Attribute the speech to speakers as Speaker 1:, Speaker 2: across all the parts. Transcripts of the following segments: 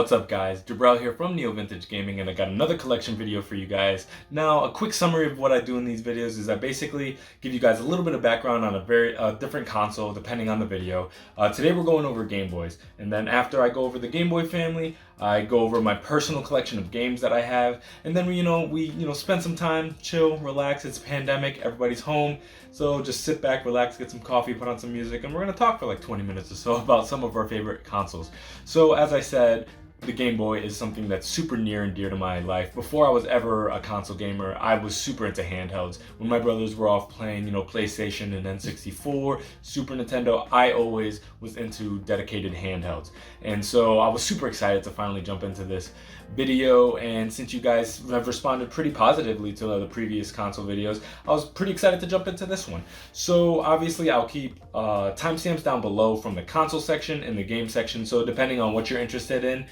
Speaker 1: What's up guys, Jabril here from Neo Vintage Gaming, and I got another collection video for you guys. Now, a quick summary of what I do in these videos is I basically give you guys a little bit of background on a very different console depending on the video. Today we're going over Game Boys, and then after I go over the Game Boy family, I go over my personal collection of games that I have, and then we spend some time, chill, relax. It's a pandemic, everybody's home, so just sit back, relax, get some coffee, put on some music, and we're gonna talk for like 20 minutes or so about some of our favorite consoles. So as I said, the Game Boy is something that's super near and dear to my life. Before I was ever a console gamer, I was super into handhelds. When my brothers were off playing, PlayStation and N64, Super Nintendo, I always was into dedicated handhelds. And so I was super excited to finally jump into this video, and since you guys have responded pretty positively to the previous console videos, I was pretty excited to jump into this one. So obviously I'll keep timestamps down below from the console section and the game section, so depending on what you're interested in,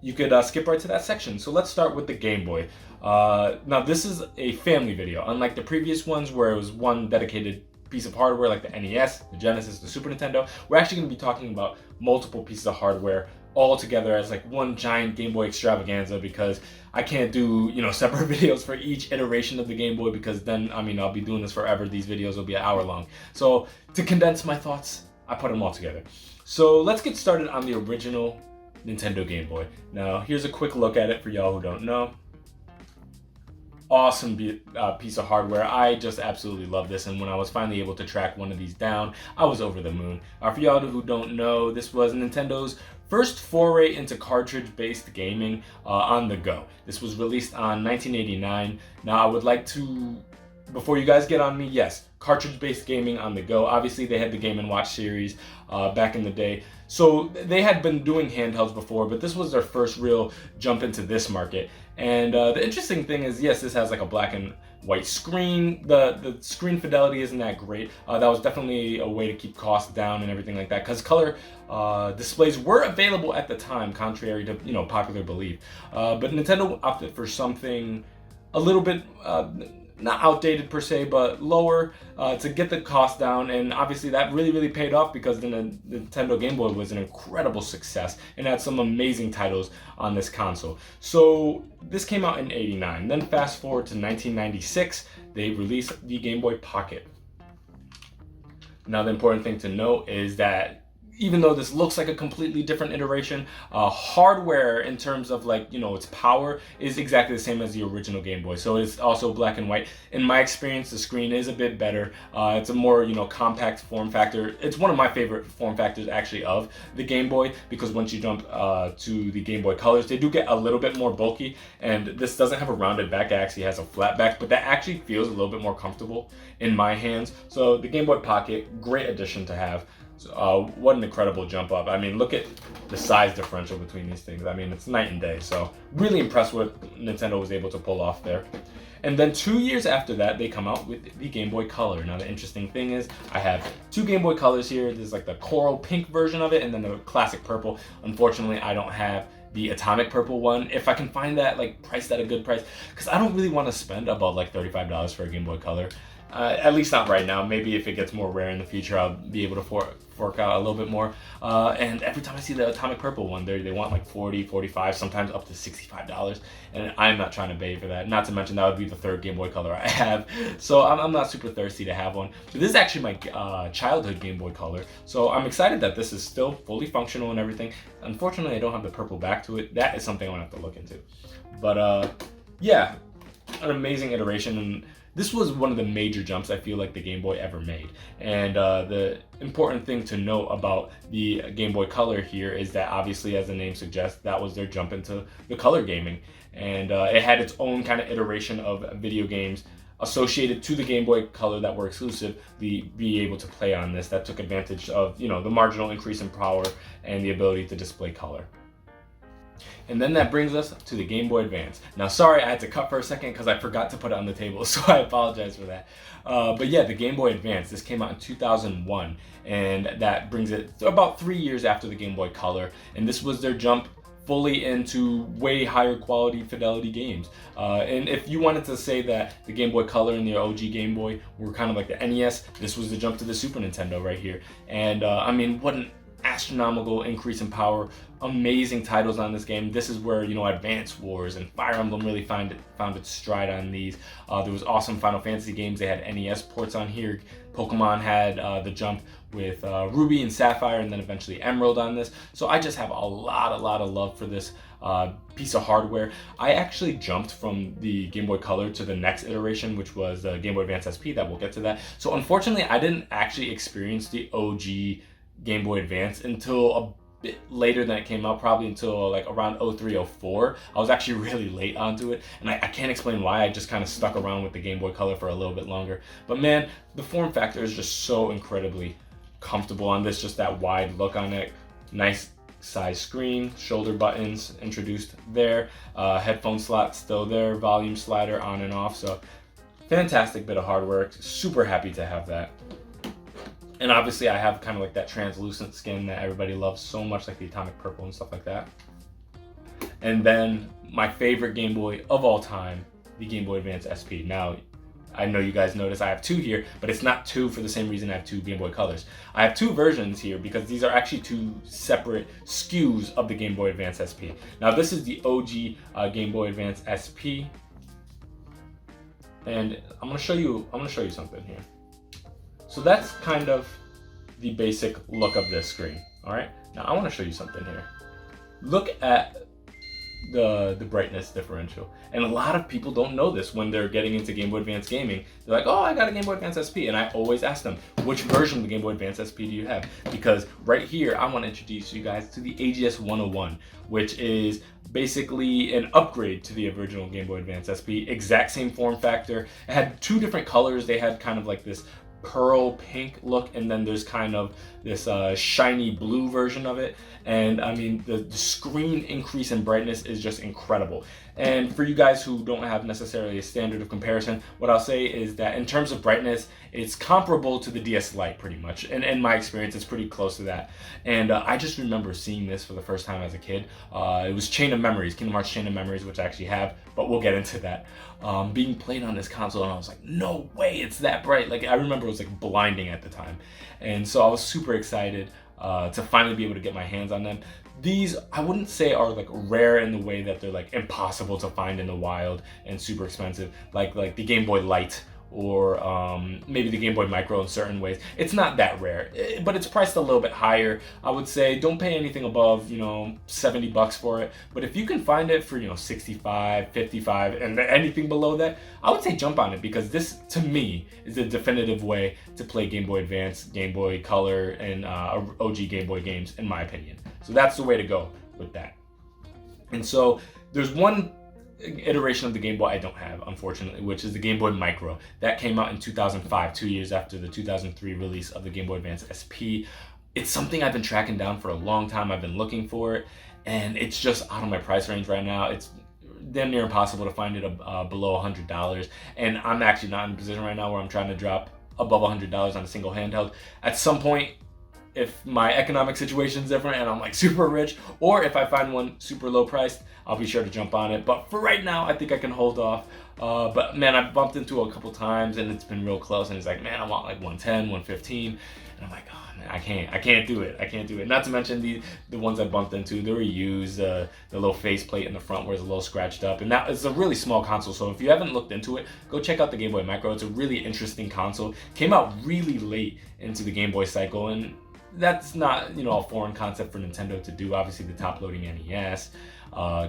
Speaker 1: you could skip right to that section. So let's start with the Game Boy. Now this is a family video, unlike the previous ones where it was one dedicated piece of hardware like the NES, the Genesis, the Super Nintendo. We're actually going to be talking about multiple pieces of hardware all together as like one giant Game Boy extravaganza, because I can't do separate videos for each iteration of the Game Boy, because then I'll be doing this forever. These videos will be an hour long. So to condense my thoughts, I put them all together. So let's get started on the original Nintendo Game Boy. Now here's a quick look at it for y'all who don't know. Awesome piece of hardware. I just absolutely love this, and when I was finally able to track one of these down, I was over the moon. For y'all who don't know, this was Nintendo's first foray into cartridge-based gaming on the go. This was released on 1989. Now I would like to, before you guys get on me, yes, cartridge-based gaming on the go. Obviously they had the Game & Watch series back in the day. So they had been doing handhelds before, but this was their first real jump into this market. And the interesting thing is, yes, this has like a black and white screen. The screen fidelity isn't that great. That was definitely a way to keep costs down and everything like that, because color displays were available at the time, contrary to popular belief. But Nintendo opted for something a little bit not outdated per se, but lower to get the cost down, and obviously that really paid off, because the Nintendo Game Boy was an incredible success and had some amazing titles on this console. So this came out in '89. Then fast forward to 1996, they released the Game Boy Pocket. Now the important thing to note is that even though this looks like a completely different iteration, hardware in terms of its power is exactly the same as the original Game Boy. So it's also black and white. In my experience, the screen is a bit better. It's a more compact form factor. It's one of my favorite form factors actually of the Game Boy, because once you jump to the Game Boy Colors, they do get a little bit more bulky, and this doesn't have a rounded back. It actually has a flat back, but that actually feels a little bit more comfortable in my hands. So the Game Boy Pocket, great addition to have. What an incredible jump up. Look at the size differential between these things. It's night and day. So really impressed with what Nintendo was able to pull off there. And then 2 years after that, they come out with the Game Boy Color. Now the interesting thing is, I have two Game Boy Colors here. There's like the coral pink version of it, and then the classic purple. Unfortunately, I don't have the atomic purple one. If I can find that priced at a good price, because I don't really want to spend about $35 for a Game Boy Color. At least not right now. Maybe if it gets more rare in the future, I'll be able to fork out a little bit more. And every time I see the atomic purple one, they want like $40, $45, sometimes up to $65. And I'm not trying to pay for that. Not to mention that would be the third Game Boy Color I have. So I'm not super thirsty to have one. But this is actually my childhood Game Boy Color. So I'm excited that this is still fully functional and everything. Unfortunately, I don't have the purple back to it. That is something I'm gonna have to look into. But yeah, an amazing iteration. And this was one of the major jumps I feel like the Game Boy ever made. And the important thing to note about the Game Boy Color here is that, obviously, as the name suggests, that was their jump into the color gaming. And it had its own kind of iteration of video games associated to the Game Boy Color that were exclusive, be able to play on this, that took advantage of the marginal increase in power and the ability to display color. And then that brings us to the Game Boy Advance. Now, sorry, I had to cut for a second because I forgot to put it on the table, so I apologize for that. But yeah, the Game Boy Advance, this came out in 2001, and that brings it about 3 years after the Game Boy Color, and this was their jump fully into way higher quality fidelity games. And if you wanted to say that the Game Boy Color and the OG Game Boy were kind of like the NES, this was the jump to the Super Nintendo right here. And what an astronomical increase in power, amazing titles on this game. This is where, you know, Advance Wars and Fire Emblem really found its stride on these. There was awesome Final Fantasy games. They had NES ports on here. Pokemon had the jump with Ruby and Sapphire, and then eventually Emerald on this. So I just have a lot of love for this piece of hardware. I actually jumped from the Game Boy Color to the next iteration, which was the Game Boy Advance SP. That we'll get to that. So unfortunately, I didn't actually experience the OG Game Boy Advance until a bit later than it came out, probably until like around 03, 04. I was actually really late onto it, and I can't explain why. I just kind of stuck around with the Game Boy Color for a little bit longer. But man, the form factor is just so incredibly comfortable on this, just that wide look on it. Nice size screen, shoulder buttons introduced there, headphone slot still there, volume slider on and off. So fantastic bit of hardware, super happy to have that. And obviously I have kind of like that translucent skin that everybody loves so much, like the atomic purple and stuff like that. And then my favorite Game Boy of all time, the Game Boy Advance SP. Now, I know you guys notice I have two here, but it's not two for the same reason I have two Game Boy Colors. I have two versions here because these are actually two separate SKUs of the Game Boy Advance SP. Now this is the OG Game Boy Advance SP, and I'm gonna show you something here. So that's kind of the basic look of this screen. All right. Now I want to show you something here. Look at the brightness differential, and a lot of people don't know this when they're getting into Game Boy Advance gaming. They're like, oh, I got a Game Boy Advance SP, and I always ask them, which version of the Game Boy Advance SP do you have? Because right here I want to introduce you guys to the AGS 101, which is basically an upgrade to the original Game Boy Advance SP. Exact same form factor. It had two different colors. They had kind of like this pearl pink look, and then there's kind of this shiny blue version of it. And I mean, the screen increase in brightness is just incredible. And for you guys who don't have necessarily a standard of comparison, what I'll say is that in terms of brightness, it's comparable to the DS Lite pretty much. And in my experience, it's pretty close to that. And I just remember seeing this for the first time as a kid. It was Chain of Memories, Kingdom Hearts Chain of Memories, which I actually have, but we'll get into that. Being played on this console, and I was like, no way, it's that bright. Like, I remember it was like blinding at the time. And so I was super excited to finally be able to get my hands on them. These, I wouldn't say are like rare in the way that they're like impossible to find in the wild and super expensive, like the Game Boy Light or maybe the Game Boy Micro in certain ways. It's not that rare, but it's priced a little bit higher. I would say don't pay anything above, you know, $70 for it. But if you can find it for, you know, 65, 55, and anything below that, I would say jump on it, because this, to me, is the definitive way to play Game Boy Advance, Game Boy Color, and OG Game Boy games, in my opinion. So that's the way to go with that. And so there's one iteration of the Game Boy I don't have, unfortunately, which is the Game Boy Micro. That came out in 2005, 2 years after the 2003 release of the Game Boy Advance SP. It's something I've been tracking down for a long time. I've been looking for it, and it's just out of my price range right now. It's damn near impossible to find it below $100, and I'm actually not in a position right now where I'm trying to drop above $100 on a single handheld. At some point, if my economic situation is different and I'm like super rich, or if I find one super low priced, I'll be sure to jump on it. But for right now, I think I can hold off. But man, I've bumped into it a couple times and it's been real close, and it's like, man, I want like 110, 115. And I'm like, oh man, I can't do it. Not to mention the ones I bumped into, they were used, the little faceplate in the front was a little scratched up. And that is a really small console, so if you haven't looked into it, go check out the Game Boy Micro. It's a really interesting console. Came out really late into the Game Boy cycle, and that's not, you know, a foreign concept for Nintendo to do. Obviously, the top-loading NES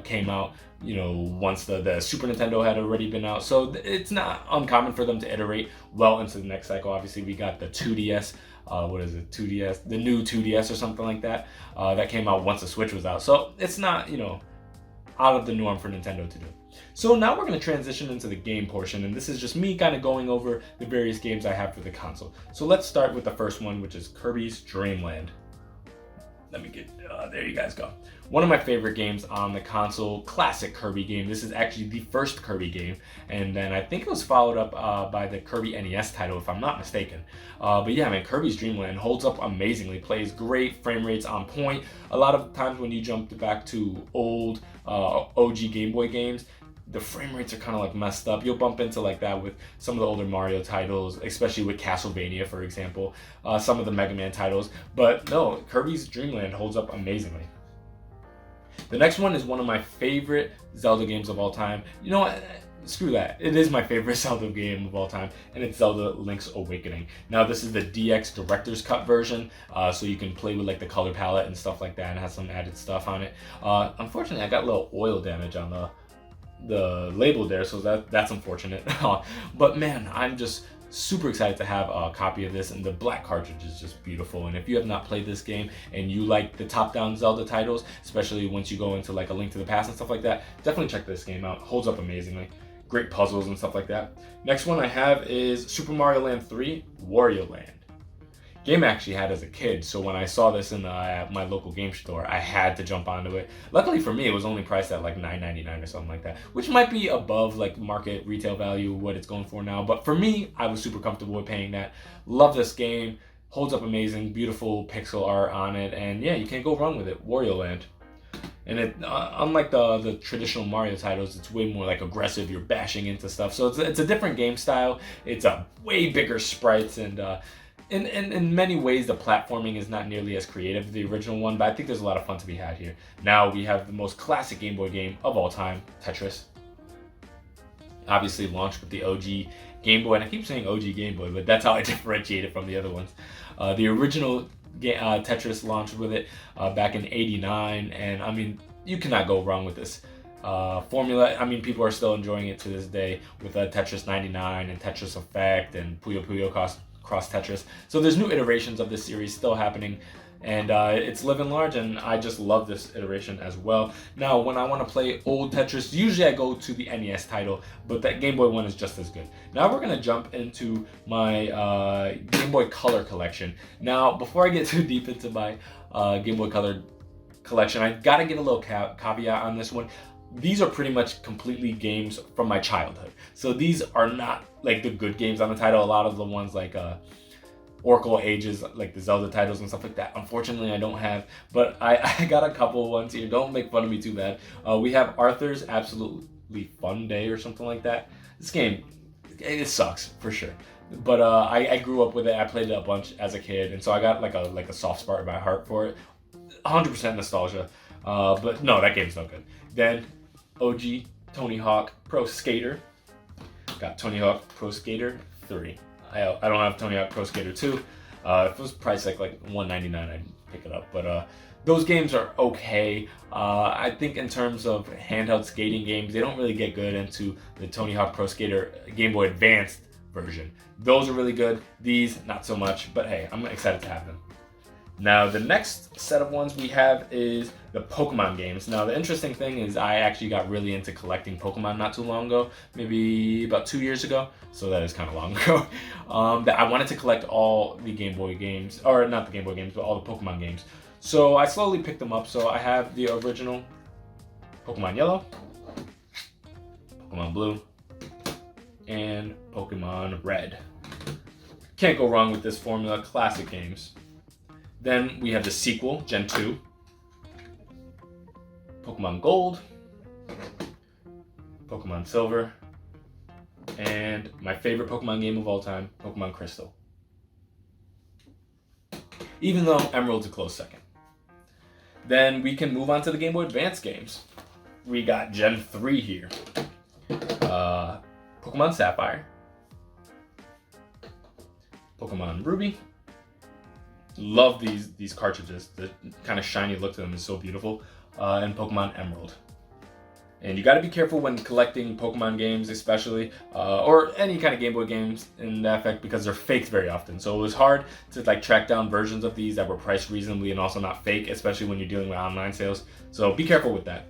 Speaker 1: came out, you know, once the Super Nintendo had already been out. So it's not uncommon for them to iterate well into the next cycle. Obviously, we got the 2DS, what is it, 2DS, the new 2DS or something like that, that came out once the Switch was out. So it's not, you know, out of the norm for Nintendo to do. So now we're going to transition into the game portion, and this is just me kind of going over the various games I have for the console. So let's start with the first one, which is Kirby's Dream Land. Let me get, there you guys go. One of my favorite games on the console, classic Kirby game. This is actually the first Kirby game, and then I think it was followed up by the Kirby NES title, if I'm not mistaken. But yeah, man, Kirby's Dream Land holds up amazingly, plays great, frame rates on point. A lot of times when you jump back to old OG Game Boy games, the frame rates are kind of like messed up. You'll bump into like that with some of the older Mario titles, especially with Castlevania, for example, some of the Mega Man titles. But no, Kirby's Dream Land holds up amazingly. The next one is one of my favorite Zelda games of all time. You know what? Screw that. It is my favorite Zelda game of all time, and it's Zelda Link's Awakening. Now, this is the DX Director's Cut version, so you can play with like the color palette and stuff like that, and has some added stuff on it. Unfortunately, I got a little oil damage on the label there, so that's unfortunate. But man, I'm just super excited to have a copy of this, and the black cartridge is just beautiful. And if you have not played this game and you like the top-down Zelda titles, especially once you go into like A Link to the Past and stuff like that, definitely check this game out. It holds up amazingly. Great puzzles and stuff like that. Next one I have is Super Mario Land 3 Wario Land. Game I actually had as a kid, so when I saw this in at my local game store, I had to jump onto it. Luckily for me, it was only priced at like $9.99 or something like that, which might be above like market retail value, what it's going for now. But for me, I was super comfortable with paying that. Love this game, holds up amazing, beautiful pixel art on it, and yeah, you can't go wrong with it. Wario Land. And it, unlike the traditional Mario titles, it's way more like aggressive. You're bashing into stuff, so it's a different game style. It's a way bigger sprites, and in many ways, the platforming is not nearly as creative as the original one, but I think there's a lot of fun to be had here. Now we have the most classic Game Boy game of all time, Tetris. Obviously launched with the OG Game Boy, and I keep saying OG Game Boy, but that's how I differentiate it from the other ones. The original Tetris launched with it back in '89, and I mean, you cannot go wrong with this formula. I mean, people are still enjoying it to this day with Tetris 99 and Tetris Effect and Puyo Puyo Cross Tetris. So there's new iterations of this series still happening, and it's living large, and I just love this iteration as well. Now, when I want to play old Tetris, usually I go to the NES title, but that Game Boy one is just as good. Now we're going to jump into my Game Boy Color collection. Now, before I get too deep into my Game Boy Color collection, I got to give a little caveat on this one. These are pretty much completely games from my childhood. So these are not like the good games on the title. A lot of the ones like Oracle Ages, like the Zelda titles and stuff like that, unfortunately I don't have, but I got a couple ones here. Don't make fun of me too bad. We have Arthur's Absolutely Fun Day or something like that. This game, it sucks for sure, but I grew up with it. I played it a bunch as a kid, and so I got like a soft spot in my heart for it. 100% nostalgia, but no, that game's no good. Then OG Tony Hawk Pro Skater. Got Tony Hawk Pro Skater 3. I don't have Tony Hawk Pro Skater 2. If it was priced like $199, I'd pick it up. But those games are okay. I think in terms of handheld skating games, they don't really get good into the Tony Hawk Pro Skater Game Boy Advance version. Those are really good. These, not so much. But hey, I'm excited to have them. Now, the next set of ones we have is the Pokemon games. Now, the interesting thing is I actually got really into collecting Pokemon not too long ago, maybe about 2 years ago, so that is kind of long ago, that I wanted to collect all the Game Boy games, or not the Game Boy games, but all the Pokemon games. So I slowly picked them up. So I have the original Pokemon Yellow, Pokemon Blue, and Pokemon Red. Can't go wrong with this formula, classic games. Then we have the sequel, Gen 2, Pokemon Gold, Pokemon Silver, and my favorite Pokemon game of all time, Pokemon Crystal. Even though Emerald's a close second. Then we can move on to the Game Boy Advance games. We got Gen 3 here. Pokemon Sapphire, Pokemon Ruby. Love these cartridges. The kind of shiny look to them is so beautiful. And Pokemon Emerald. And you got to be careful when collecting Pokemon games, especially, or any kind of Game Boy games in that effect, because they're faked very often. So it was hard to like track down versions of these that were priced reasonably and also not fake, especially when you're dealing with online sales. So be careful with that.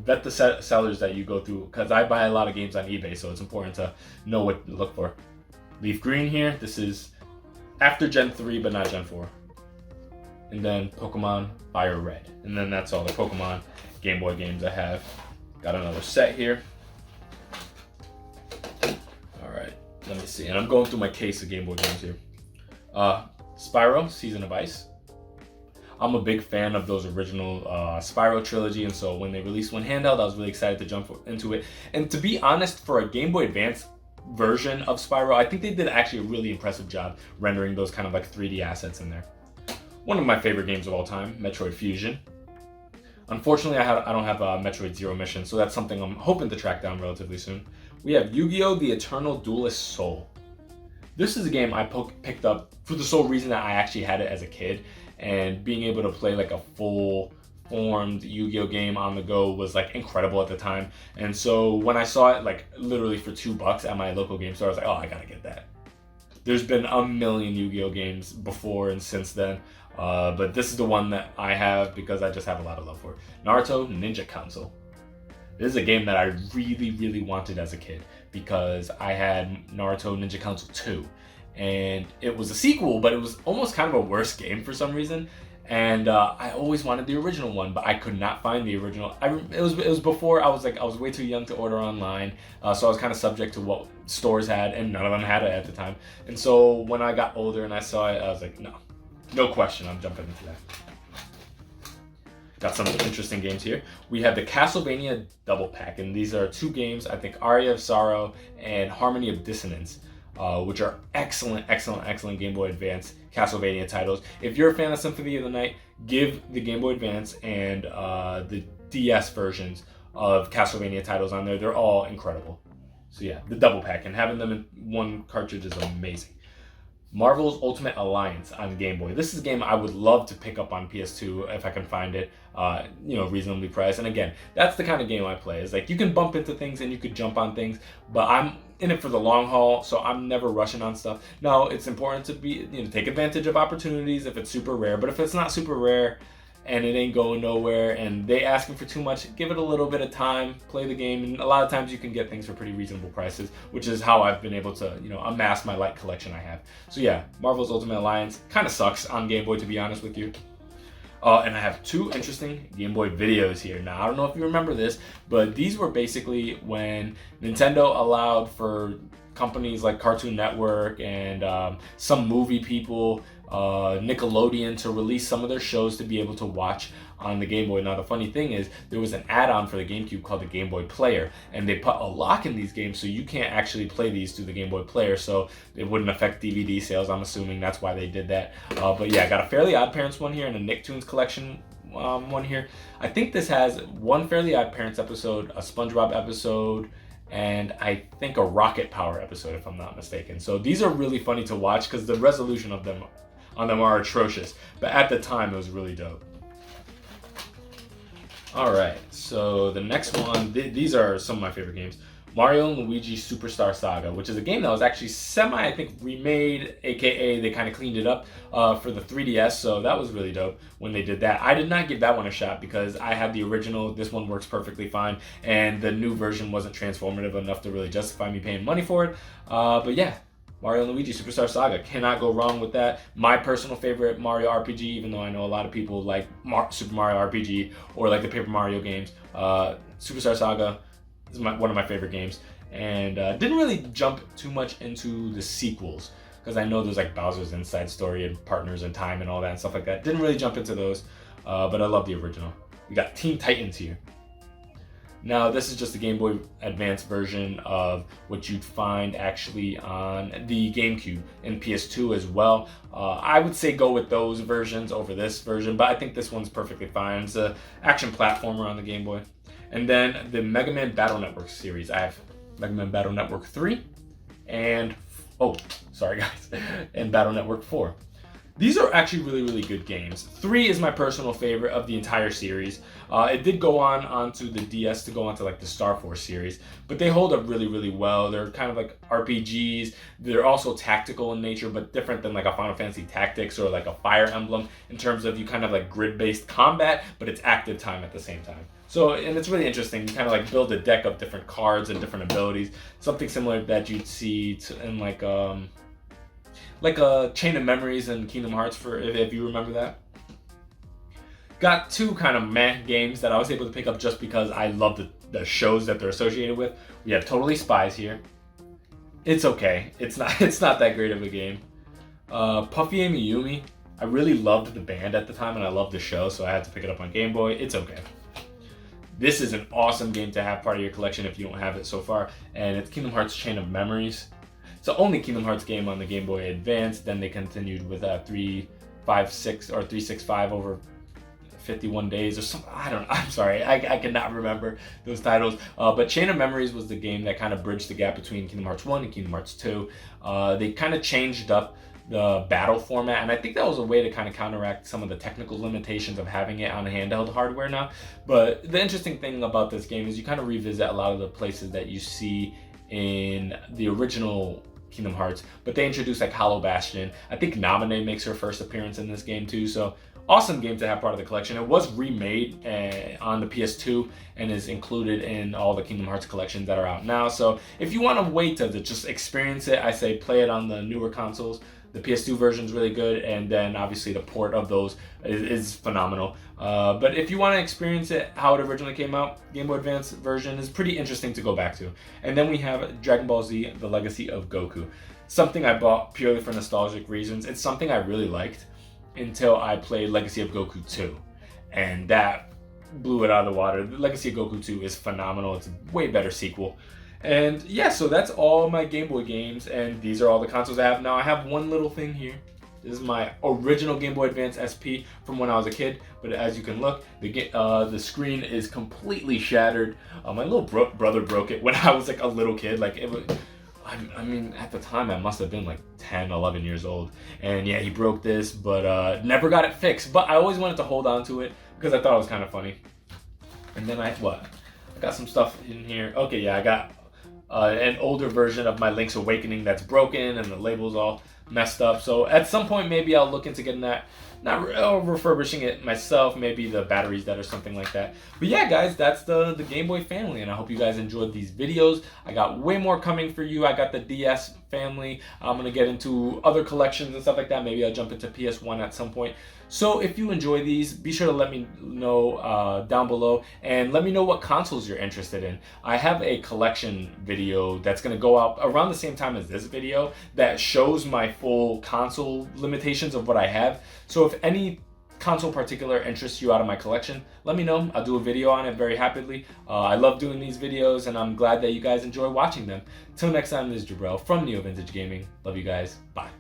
Speaker 1: Vet the sellers that you go through, because I buy a lot of games on eBay, so it's important to know what to look for. Leaf Green here. This is after Gen 3, but not Gen 4. And then Pokemon Fire Red. And then that's all the Pokemon Game Boy games I have. Got another set here. Alright, let me see. And I'm going through my case of Game Boy games here. Spyro, Season of Ice. I'm a big fan of those original Spyro trilogy, and so when they released one handheld, I was really excited to jump into it. And to be honest, for a Game Boy Advance version of Spyro, I think they did actually a really impressive job rendering those kind of like 3D assets in there. One of my favorite games of all time, Metroid Fusion. Unfortunately, I don't have Metroid Zero Mission, so that's something I'm hoping to track down relatively soon. We have Yu-Gi-Oh! The Eternal Duelist Soul. This is a game I picked up for the sole reason that I actually had it as a kid, and being able to play like a full-formed Yu-Gi-Oh! Game on the go was like incredible at the time. And so when I saw it like literally for $2 at my local game store, I was like, oh, I gotta get that. There's been a million Yu-Gi-Oh! Games before and since then, but this is the one that I have because I just have a lot of love for it. Naruto Ninja Council. This is a game that I really, really wanted as a kid because I had Naruto Ninja Council 2, and it was a sequel, but it was almost kind of a worse game for some reason. And I always wanted the original one, but I could not find the original. It was before I was way too young to order online, so I was kind of subject to what stores had, and none of them had it at the time. And so when I got older and I saw it, I was like, no question, I'm jumping into that. Got some interesting games here. We have the Castlevania Double Pack, and these are 2 games, I think Aria of Sorrow and Harmony of Dissonance, which are excellent Game Boy Advance Castlevania titles. If you're a fan of Symphony of the Night, give the Game Boy Advance and the DS versions of Castlevania titles on there. They're all incredible. So yeah, the Double Pack, and having them in one cartridge is amazing. Marvel's Ultimate Alliance on Game Boy. This is a game I would love to pick up on PS2 if I can find it, reasonably priced. And again, that's the kind of game I play. It's like you can bump into things and you could jump on things, but I'm in it for the long haul, so I'm never rushing on stuff. Now, it's important to take advantage of opportunities if it's super rare, but if it's not super rare and it ain't going nowhere and they asking for too much, give it a little bit of time, play the game, and a lot of times you can get things for pretty reasonable prices, which is how I've been able to, amass my light collection I have. So yeah, Marvel's Ultimate Alliance kind of sucks on Game Boy, to be honest with you. And I have 2 interesting Game Boy videos here. Now, I don't know if you remember this, but these were basically when Nintendo allowed for companies like Cartoon Network and some movie people, Nickelodeon, to release some of their shows to be able to watch on the Game Boy. Now, the funny thing is, there was an add-on for the GameCube called the Game Boy Player, and they put a lock in these games so you can't actually play these through the Game Boy Player, so it wouldn't affect DVD sales. I'm assuming that's why they did that. But yeah, I got a Fairly Odd Parents one here and a Nicktoons collection one here. I think this has one Fairly Odd Parents episode, a SpongeBob episode, and I think a Rocket Power episode, if I'm not mistaken. So these are really funny to watch because the resolution of them are atrocious, but at the time it was really dope. Alright, so the next one, these are some of my favorite games. Mario and Luigi Superstar Saga, which is a game that was actually I think, remade, aka they kind of cleaned it up for the 3DS, so that was really dope when they did that. I did not give that one a shot because I had the original. This one works perfectly fine, and the new version wasn't transformative enough to really justify me paying money for it. But yeah, Mario and Luigi Superstar Saga, cannot go wrong with that. My personal favorite Mario RPG, even though I know a lot of people like Super Mario RPG or like the Paper Mario games, Superstar Saga is one of my favorite games. And didn't really jump too much into the sequels because I know there's like Bowser's Inside Story and Partners in Time and all that and stuff like that. Didn't really jump into those, but I love the original. We got Teen Titans here. Now, this is just the Game Boy Advance version of what you'd find actually on the GameCube and PS2 as well. I would say go with those versions over this version, but I think this one's perfectly fine. It's an action platformer on the Game Boy. And then the Mega Man Battle Network series. I have Mega Man Battle Network 3 and, and Battle Network 4. These are actually really, really good games. 3 is my personal favorite of the entire series. It did go onto the DS to go onto like the Star Force series, but they hold up really, really well. They're kind of like RPGs. They're also tactical in nature, but different than like a Final Fantasy Tactics or like a Fire Emblem in terms of you kind of like grid-based combat, but it's active time at the same time. So, and it's really interesting. You kind of like build a deck of different cards and different abilities. Something similar that you'd see in like a Chain of Memories and Kingdom Hearts, if you remember that. Got 2 kind of meh games that I was able to pick up just because I love the shows that they're associated with. We have Totally Spies here. It's okay. It's not that great of a game. Puffy AmiYumi. I really loved the band at the time and I loved the show, so I had to pick it up on Game Boy. It's okay. This is an awesome game to have part of your collection if you don't have it so far, and it's Kingdom Hearts Chain of Memories. It's the only Kingdom Hearts game on the Game Boy Advance. Then they continued with 356 or 365 over 51 days or something. I'm sorry, I cannot remember those titles. But Chain of Memories was the game that kind of bridged the gap between Kingdom Hearts 1 and Kingdom Hearts 2. They kind of changed up the battle format, and I think that was a way to kind of counteract some of the technical limitations of having it on handheld hardware now. But the interesting thing about this game is you kind of revisit a lot of the places that you see in the original Kingdom Hearts, but they introduced like Hollow Bastion. I think Naminé makes her first appearance in this game too, so awesome game to have part of the collection. It was remade on the PS2 and is included in all the Kingdom Hearts collections that are out now. So if you want to wait to just experience it, I say play it on the newer consoles. The PS2 version is really good, and then obviously the port of those is phenomenal. But if you want to experience it how it originally came out, Game Boy Advance version is pretty interesting to go back to. And then we have Dragon Ball Z: The Legacy of Goku. Something I bought purely for nostalgic reasons. It's something I really liked until I played Legacy of Goku 2. And that blew it out of the water. The Legacy of Goku 2 is phenomenal. It's a way better sequel. And yeah, so that's all my Game Boy games, and these are all the consoles I have. Now I have one little thing here. This is my original Game Boy Advance SP from when I was a kid, but as you can look, the screen is completely shattered. My little brother broke it when I was like a little kid. Like it was, I mean, at the time I must have been like 10, 11 years old. And yeah, he broke this, but never got it fixed. But I always wanted to hold on to it because I thought it was kind of funny. And then I got some stuff in here. Okay, yeah, I got an older version of my Link's Awakening that's broken and the label's all messed up. So at some point maybe I'll look into getting that, not refurbishing it myself, maybe the batteries dead or something like that. But yeah guys, that's the Game Boy family, and I hope you guys enjoyed these videos. I got way more coming for you. I got the DS family. I'm gonna get into other collections and stuff like that. Maybe I'll jump into PS1 at some point. So if you enjoy these, be sure to let me know down below, and let me know what consoles you're interested in. I have a collection video that's going to go out around the same time as this video that shows my full console limitations of what I have. So if any console particular interests you out of my collection, let me know. I'll do a video on it very happily. I love doing these videos, and I'm glad that you guys enjoy watching them. Till next time, this is Jabril from Neo Vintage Gaming. Love you guys. Bye.